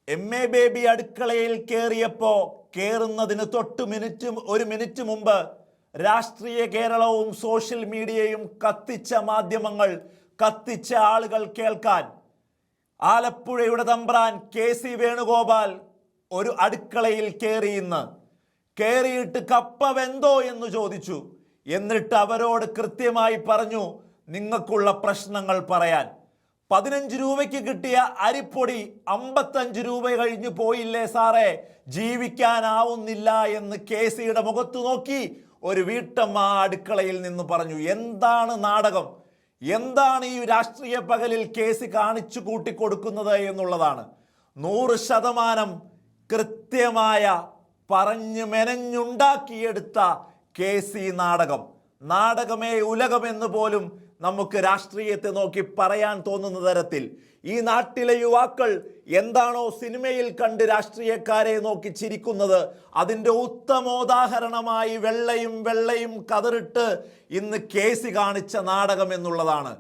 MA. Baby അടുക്കളയിൽ കേറുന്നതിന് ഒരു minute മുമ്പ് രാഷ്ട്രീയ കേരളവും സോഷ്യൽ മീഡിയയും കത്തിച്ച മാധ്യമങ്ങൾ, കത്തിച്ച ആളുകൾ കേൾക്കാൻ ആലപ്പുഴയുടെ തമ്പ്രാൻ കെ.സി. വേണുഗോപാൽ ഒരു അടുക്കളയിൽ കേറിയിട്ട് കപ്പ വെന്തോ എന്ന് ചോദിച്ചു. എന്നിട്ട് അവരോട് കൃത്യമായി പറഞ്ഞു, നിങ്ങൾക്കുള്ള പ്രശ്നങ്ങൾ പറയാൻ. 15 രൂപയ്ക്ക് കിട്ടിയ അരിപ്പൊടി 55 രൂപ കഴിഞ്ഞു പോയില്ലേ സാറേ, ജീവിക്കാനാവുന്നില്ല എന്ന് കെ.സിയുടെ മുഖത്ത് നോക്കി ഒരു വീട്ടമ്മ അടുക്കളയിൽ നിന്ന് പറഞ്ഞു. എന്താണ് നാടകം, എന്താണ് ഈ രാഷ്ട്രീയ പകലിൽ കെ.സി കാണിച്ചു കൂട്ടിക്കൊടുക്കുന്നത് എന്നുള്ളതാണ്. 100% കൃത്യമായ പറഞ്ഞു മെനഞ്ഞുണ്ടാക്കിയെടുത്ത കെ.സി നാടകമേ ഉലകമെന്ന് പോലും നമുക്ക് രാഷ്ട്രീയത്തെ നോക്കി പറയാൻ തോന്നുന്ന തരത്തിൽ ഈ നാട്ടിലെ യുവാക്കൾ എന്താണോ സിനിമയിൽ കണ്ട് രാഷ്ട്രീയക്കാരെ നോക്കി ചിരിക്കുന്നത്, അതിൻ്റെ ഉത്തമോദാഹരണമായി വെള്ളയും കതറിട്ട് ഇന്ന് കെ.സി കാണിച്ച നാടകം എന്നുള്ളതാണ്.